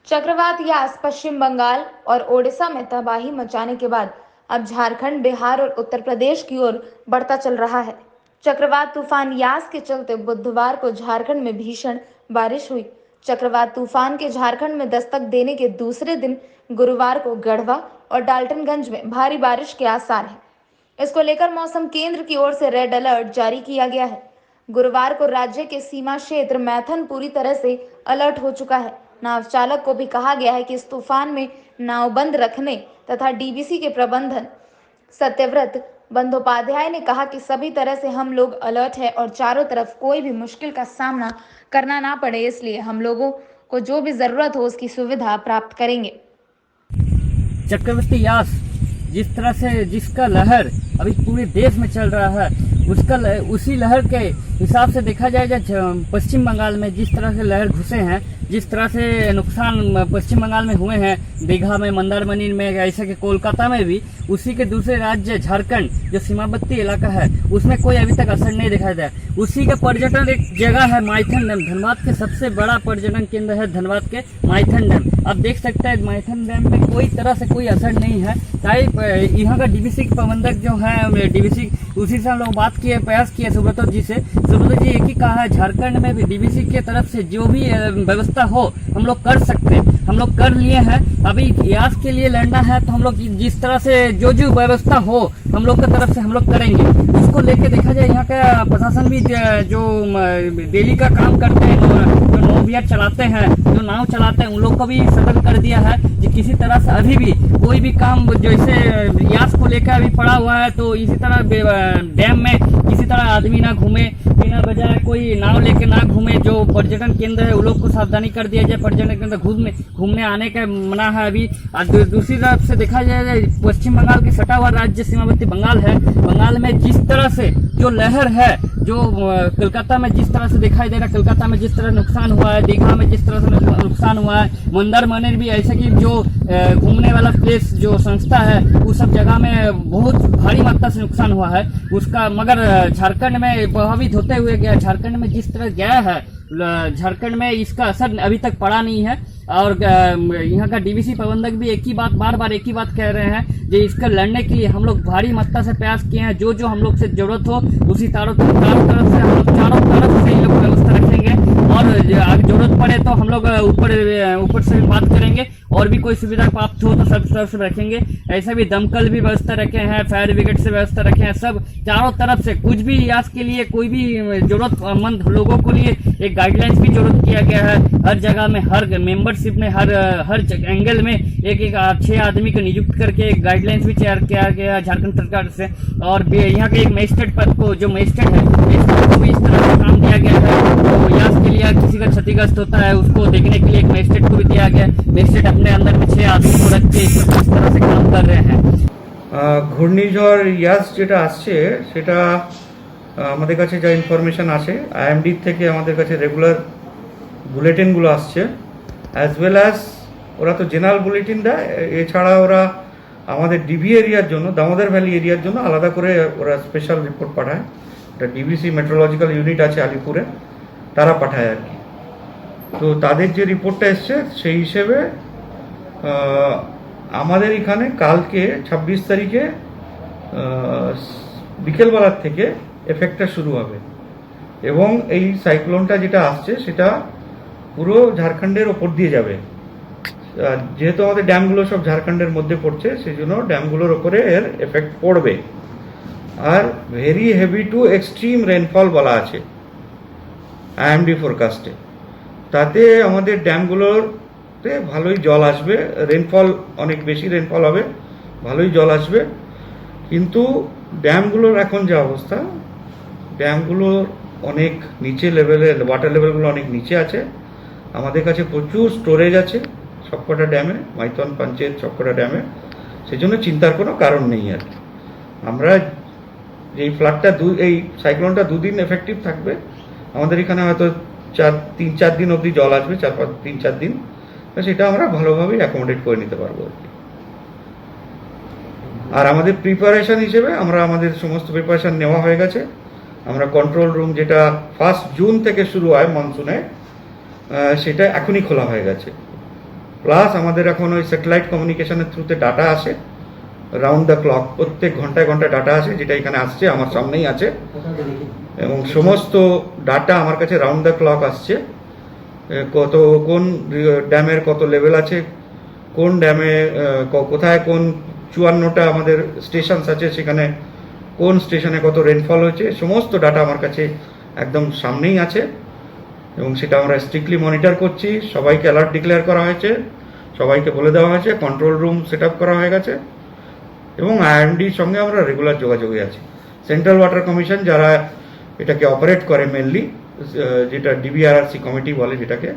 चक्रवात यास पश्चिम बंगाल और ओडिशा में तबाही मचाने के बाद अब झारखंड, बिहार और उत्तर प्रदेश की ओर बढ़ता चल रहा है। चक्रवात तूफान यास के चलते बुधवार को झारखंड में भीषण बारिश हुई। चक्रवात तूफान के झारखंड में दस्तक देने के दूसरे दिन गुरुवार को गढ़वा और डाल्टनगंज में भारी बारिश के आसार हैं। इसको लेकर मौसम केंद्र की ओर से रेड अलर्ट जारी किया गया है। गुरुवार को राज्य के सीमा क्षेत्र मैथन पूरी तरह से अलर्ट हो चुका है। नाव चालक को भी कहा गया है कि इस तूफान में नाव बंद रखने तथा डीवीसी के प्रबंधन सत्यव्रत बंदोपाध्याय ने कहा कि सभी तरह से हम लोग अलर्ट है और चारों तरफ कोई भी मुश्किल का सामना करना ना पड़े, इसलिए हम लोगों को जो भी जरूरत हो उसकी सुविधा प्राप्त करेंगे। चक्रवाती यास जिस तरह से जिसका लहर अभी पूरे देश में चल रहा है, उसी लहर के हिसाब से देखा जाए पश्चिम बंगाल में जिस तरह से लहर घुसे हैं, जिस तरह से नुकसान पश्चिम बंगाल में हुए हैं, दीघा में, मंदारमनी में, ऐसे के कोलकाता में भी, उसी के दूसरे राज्य झारखंड जो सीमावर्ती इलाका है उसमें कोई अभी तक असर नहीं दिखाई दिया। उसी का पर्यटन एक जगह है माइथन डैम, धनबाद के सबसे बड़ा पर्यटन केंद्र है धनबाद के माइथन डैम। आप देख सकते हैं माइथन डैम में कोई तरह से कोई असर नहीं है। चाहे यहाँ का डीवीसी के प्रबंधक जो है, डीवीसी उसी से हम लोग बात किए, प्रयास किए सुब्रत जी से। सुब्रत जी एक ही कहा है, झारखंड में भी डीवीसी की तरफ से जो भी व्यवस्था हो हम लोग कर सकते हैं, हम लोग कर लिए हैं। अभी यास के लिए लड़ना है तो हम लोग जिस तरह से जो व्यवस्था हो हम लोग की तरफ से हम लोग करेंगे। उसको लेके देखा जाए यहाँ का प्रशासन भी जो डेली का काम करते हैं, जो नौवियर चलाते हैं, जो नाव चलाते हैं, उन लोग को भी सतर्क कर दिया है कि किसी तरह से अभी भी कोई भी काम जैसे यास को लेकर अभी पड़ा हुआ है तो इसी तरह डैम में किसी तरह आदमी ना घूमे, बिना वजह कोई नाव लेके ना घूमे। जो पर्यटन केंद्र है उन लोग को सावधानी कर दिया जाए, पर्यटन केंद्र घूमने आने का मना है अभी। दूसरी तरफ से देखा जाए पश्चिम बंगाल की सटा हुआ राज्य सीमावर्ती बंगाल है, बंगाल में जिस तरह से जो लहर है, जो कोलकाता में जिस तरह से दिखाई दे रहा है, कोलकाता में जिस तरह नुकसान हुआ है, दीघा में जिस तरह से नुकसान हुआ है, मंदारमनी भी ऐसे कि जो घूमने वाला प्लेस जो संस्था है उस सब जगह में बहुत भारी मात्रा से नुकसान हुआ है उसका। मगर झारखंड में प्रभावित होते हुए गया, झारखंड में जिस तरह गया है, झारखंड में इसका असर अभी तक पड़ा नहीं है। और यहाँ का डीवीसी प्रबंधक भी बार बार एक ही बात कह रहे हैं कि इसका लड़ने के लिए हम लोग भारी मात्रा से प्रयास किए हैं। जो हम लोग से जरूरत हो उसी चारों तरफ से हम लोग चारों तरफ से लोग व्यवस्था रखेंगे और अगर जरूरत पड़े तो हम लोग ऊपर से बात करेंगे और भी कोई सुविधा प्राप्त हो तो सब तरफ से रखेंगे। ऐसा भी दमकल भी व्यवस्था रखे हैं, फायर ब्रिगेड से व्यवस्था रखे हैं, सब चारों तरफ से कुछ भी यास के लिए कोई भी जरूरतमंद लोगों को लिए एक गाइडलाइंस भी जरूरत किया गया है। हर जगह में, हर मेंबरशिप में, हर एंगल में एक 6 आदमी को नियुक्त करके एक गाइडलाइंस भी तैयार किया गया है झारखंड सरकार से। और यहाँ के एक मजिस्ट्रेट पद को, जो मजिस्ट्रेट है, मजिस्ट्रेट को भी इस तरह से काम दिया गया है। तो यास के लिए किसी का क्षतिग्रस्त होता है उसको देखने के लिए एक मजिस्ट्रेट को भी दिया गया है। मजिस्ट्रेट अपने अंदर में 6 आदमी को रख के इस तरह से काम कर रहे हैं। ঘূর্ণিঝড় ইয়াস যেটা আসছে সেটা আমাদের কাছে যা ইনফরমেশন আছে আইএমডি থেকে আমাদের কাছে রেগুলার বুলেটিনগুলো আসছে, অ্যাজ ওয়েল অ্যাজ ওরা তো জেনারেল বুলেটিন দেয়, এছাড়া ওরা আমাদের ডিবি এরিয়ার জন্য, দামোদর ভ্যালি এরিয়ার জন্য আলাদা করে ওরা স্পেশাল রিপোর্ট পাঠায়। এটা ডিবিসি মেট্রোলজিক্যাল ইউনিট আছে আলিপুরে, তারা পাঠায় আর কি। তো তাদের যে রিপোর্টটা এসছে সেই হিসেবে আমাদের এখানে কালকে 26 তারিখে বিকেলবেলার থেকে এফেক্টটা শুরু হবে এবং এই সাইক্লোনটা যেটা আসছে সেটা পুরো ঝাড়খণ্ডের ওপর দিয়ে যাবে। যেহেতু আমাদের ড্যামগুলো সব ঝাড়খণ্ডের মধ্যে পড়ছে সেই জন্য ড্যামগুলোর ওপরে এর এফেক্ট পড়বে। আর very heavy to extreme rainfall বলা আছে আইএমডি ফোরকাস্টে। তাতে আমাদের ড্যামগুলোতে ভালোই জল আসবে, রেনফল অনেক বেশি রেনফল হবে, ভালোই জল আসবে। কিন্তু ড্যামগুলোর এখন যে অবস্থা, ড্যামগুলোর অনেক নিচে লেভেলে, ওয়াটার লেভেলগুলো অনেক নিচে আছে। আমাদের কাছে প্রচুর স্টোরেজ আছে সবকটা ড্যামে, মাইথন, পঞ্চায়েত সবকটা ড্যামে, সেই জন্য চিন্তার কোনো কারণ নেই আর কি। আমরা এই ফ্লাডটা এই সাইক্লোনটা 2 দিন এফেক্টিভ থাকবে, আমাদের এখানে হয়তো 3-4 দিন অবধি জল আসবে, 3-4 দিন, সেটা আমরা ভালোভাবেই অ্যাকোমোডেট করে নিতে পারবো আর কি। আর আমাদের প্রিপারেশন হিসেবে আমাদের সমস্ত প্রিপারেশন নেওয়া হয়ে গেছে। আমরা কন্ট্রোল রুম যেটা 1 জুন থেকে শুরু হয় মনসুনে, সেটা এখনই খোলা হয়ে গেছে। প্লাস আমাদের এখন ওই স্যাটেলাইট কমিউনিকেশনের থ্রুতে ডাটা আসে রাউন্ড দ্য ক্লক, প্রত্যেক ঘন্টায় ঘন্টায় ডাটা আসে, যেটা এখানে আসছে আমার সামনেই আছে, এবং সমস্ত ডাটা আমার কাছে রাউন্ড দ্য ক্লক আসছে। কত কোন ড্যামের কত লেভেল আছে, কোন ড্যামে কোথায় কোন 54টা আমাদের স্টেশনস আছে, সেখানে কোন স্টেশনে কত রেনফল হয়েছে, সমস্ত ডাটা আমার কাছে একদম সামনেই আছে, এবং সেটা আমরা স্ট্রিক্টলি মনিটর করছি। সবাইকে অ্যালার্ট ডিক্লেয়ার করা হয়েছে, সবাইকে বলে দেওয়া হয়েছে, কন্ট্রোল রুম সেট আপ করা হয়ে গেছে, এবং আইএমডির সঙ্গে আমরা রেগুলার যোগাযোগে আছি। সেন্ট্রাল ওয়াটার কমিশন যারা এটাকে অপারেট করে মেনলি, যেটা ডিবিআরআরসি কমিটি বলে যেটাকে,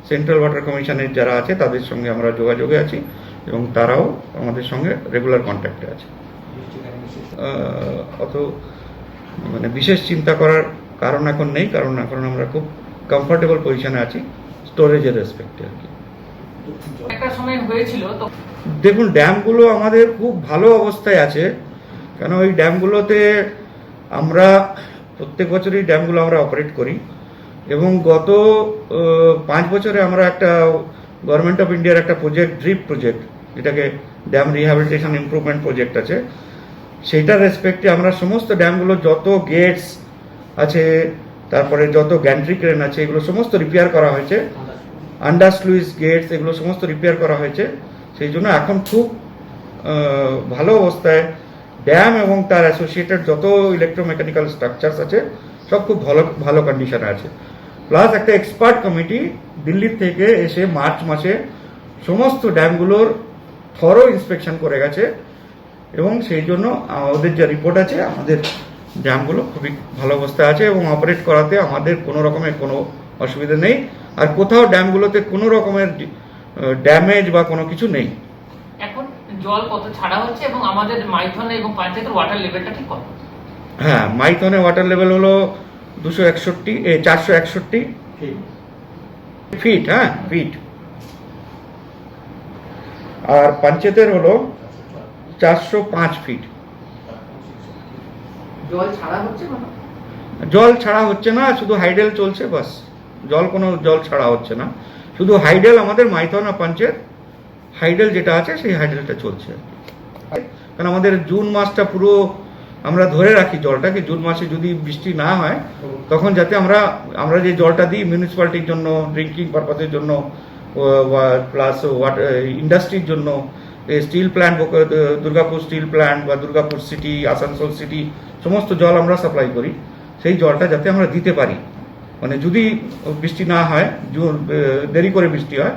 সেন্ট্রাল ওয়াটার কমিশনের যারা আছে তাদের সঙ্গে আমরা যোগাযোগে আছি, এবং তারাও আমাদের সঙ্গে রেগুলার কন্ট্যাক্টে আছে। অত মানে বিশেষ চিন্তা করার কারণ এখন নেই, কারণ এখন আমরা খুব কমফোর্টেবল পজিশনে আছি স্টোরেজের রেসপেক্টে আর কি। একটা সময় হয়েছিল তো দেখুন, ড্যামগুলো আমাদের খুব ভালো অবস্থায় আছে, কেন ওই ড্যামগুলোতে আমরা প্রত্যেক বছরই ড্যামগুলো আমরা অপারেট করি, এবং গত 5 বছরে আমরা একটা গভর্নমেন্ট অফ ইন্ডিয়ার একটা প্রজেক্ট, ড্রিপ প্রজেক্ট, যেটাকে ড্যাম রিহ্যাবিলিটেশন ইমপ্রুভমেন্ট প্রজেক্ট আছে, সেইটার রেসপেক্টে আমরা সমস্ত ড্যামগুলো যত গেটস আছে, তারপরে যত গ্যান্ট্রি ক্রেন আছে, এগুলো সমস্ত রিপেয়ার করা হয়েছে, আন্ডার স্লুইস গেটস, এগুলো সমস্ত রিপেয়ার করা হয়েছে। সেই জন্য এখন খুব ভালো অবস্থায় ড্যাম এবং তার অ্যাসোসিয়েটেড যত ইলেকট্রোমেকানিক্যাল স্ট্রাকচারস আছে সব খুব ভালো ভালো কন্ডিশনে আছে। প্লাস একটা এক্সপার্ট কমিটি দিল্লির থেকে এসে মার্চ মাসে সমস্ত ড্যামগুলোর থরো ইন্সপেকশন করে গেছে, এবং সেই জন্য ওদের যে রিপোর্ট আছে, আমাদের ড্যামগুলো খুবই ভালো অবস্থায় আছে, এবং অপারেট করাতে আমাদের কোনো রকমের কোনো অসুবিধা নেই, আর কোথাও ড্যামগুলোতে কোনো রকমের ড্যামেজ বা কোনো কিছু নেই। এখন জল কত ছাড়া হচ্ছে এবং আমাদের মাইথনে এবং পঞ্চায়েতের ওয়াটার লেভেলটা ঠিক কত? হ্যাঁ, মাইথনে ওয়াটার লেভেল হলো 461 ফিট, হ্যাঁ ফিট, আর পঞ্চায়েতের হলো 405 ফিট। জল ছাড়া হচ্ছে না? জল ছাড়া হচ্ছে না, শুধু হাইডেল চলছে, বাস। কোনো জল ছাড়া হচ্ছে না, শুধু হাইডেল আমাদের মাইথন আর পঞ্চায়েত হাইডেল যেটা আছে সেই হাইডেলটা চলছে। কারণ আমাদের জুন মাসটা পুরো আমরা ধরে রাখি জলটাকে, জুন মাসে যদি বৃষ্টি না হয় তখন যাতে আমরা যে জলটা দিই মিউনিসিপ্যালিটির জন্য, ড্রিঙ্কিং পারপাসের জন্য, প্লাস ইন্ডাস্ট্রির জন্য, steel plant, Durgapur steel plant বা দুর্গাপুর সিটি, আসানসোল সিটি, সমস্ত জল আমরা সাপ্লাই করি, সেই জলটা যাতে আমরা দিতে পারি। মানে যদি বৃষ্টি না হয়, দেরি করে বৃষ্টি হয়,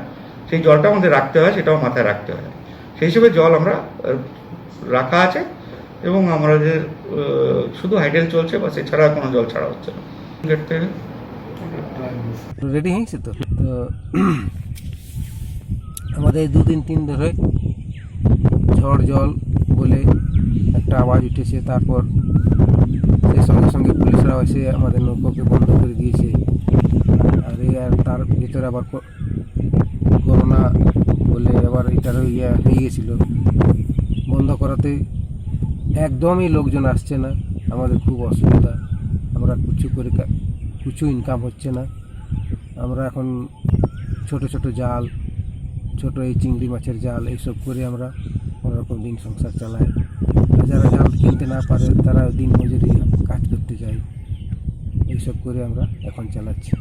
সেই জলটা আমাদের রাখতে হয়, সেটাও মাথায় রাখতে হয়। সেই হিসেবে জল আমরা রাখা আছে, এবং আমাদের শুধু হাইডেল চলছে, বা এছাড়া কোনো জল ছাড়া হচ্ছে না গেট থেকে। রেডি হয়েছে তো তো আমাদের 2 দিন 3 ধরে ঝড় জল বলে একটা আওয়াজ উঠেছে, তারপর সেই সঙ্গে সঙ্গে পুলিশরা এসে আমাদের নৌকোকে বন্ধ করে দিয়েছে। আর তার ভিতরে আবার করোনা বলে আবার এটারও হয়ে গেছিলো, বন্ধ করাতে একদমই লোকজন আসছে না, আমাদের খুব অসুবিধা। আমরা কিছু ইনকাম হচ্ছে না। আমরা এখন ছোট ছোট জাল, ছোট এই চিংড়ি মাছের জাল, এইসব করে আমরা কোনোরকম দিন সংসার চালাই। যারা জাল কিনতে না পারে তারা দিন মজুরি কাজ করতে যায়, এইসব করে আমরা এখন চালাচ্ছি।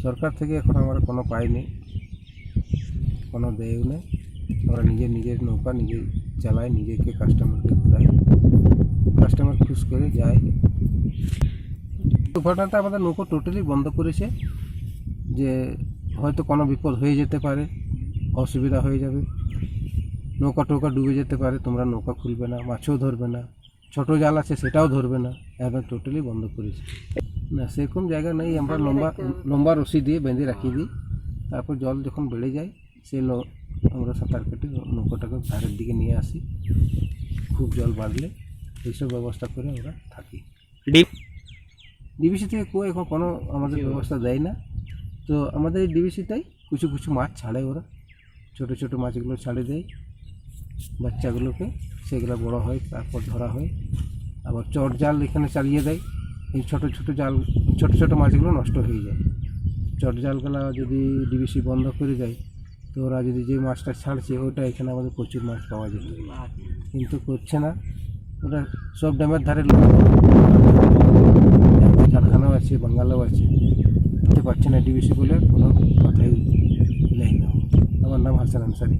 সরকার থেকে এখন আমরা কোনো পাইনি, কোনো দেয়ও নেই। আমরা নিজের নৌকা নিজে চালাই, নিজেকে কাস্টমারকে ঘুরাই, কাস্টমার খুশ করে যায়। ঘটনাটা আমাদের নৌকো টোটালি বন্ধ করেছে, যে হয়তো কোনো বিপদ হয়ে যেতে পারে, অসুবিধা হয়ে যাবে, নৌকা টোকা ডুবে যেতে পারে, তোমরা নৌকা খুলবে না, মাছও ধরবে না, ছোটো জাল আছে সেটাও ধরবে না, একদম টোটালি বন্ধ করেছে। না সেরকম জায়গা নেই, আমরা লম্বা রশি দিয়ে বেঁধে রাখিয়ে দিই, তারপর জল যখন বেড়ে যায় আমরা সাঁতার কেটে নৌকাটাকে ধারের দিকে নিয়ে আসি, খুব জল বাড়লে এইসব ব্যবস্থা করে আমরা থাকি। ডিবিসি থেকে এখন কোনো আমাদের ব্যবস্থা দেয় না, তো আমাদের এই ডিবিসিতেই কিছু মাছ ছাড়ে, ওরা ছোটো ছোটো মাছগুলো ছাড়ে দেয় বাচ্চাগুলোকে, সেগুলো বড় হয়, তারপর ধরা হয়। আবার চট জাল এখানে চালিয়ে দেয়, এই ছোটো ছোটো জাল, ছোটো ছোটো মাছগুলো নষ্ট হয়ে যায়, চটজালগুলা যদি ডিবিসি বন্ধ করে দেয় তো ওরা যদি যে মাছটা ছাড়ছে ওটা এখানে আমাদের প্রচুর মাছ পাওয়া যেত, কিন্তু করছে না। ওটা সব ড্যামের ধারে লোক কারখানাও আছে, বাঙ্গালাও আছে, করতে পারছে না ডিবিসি বলে কোনো কথাই নেই না। আমার নাম হাসান আনসারি।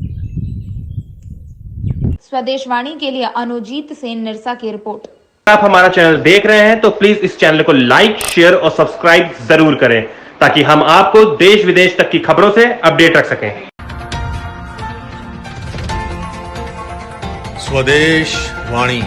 स्वदेश वाणी के लिए अनुजीत सेन निरसा की रिपोर्ट। आप हमारा चैनल देख रहे हैं तो प्लीज इस चैनल को लाइक, शेयर और सब्सक्राइब जरूर करें ताकि हम आपको देश विदेश तक की खबरों से अपडेट रख सकें। स्वदेश वाणी।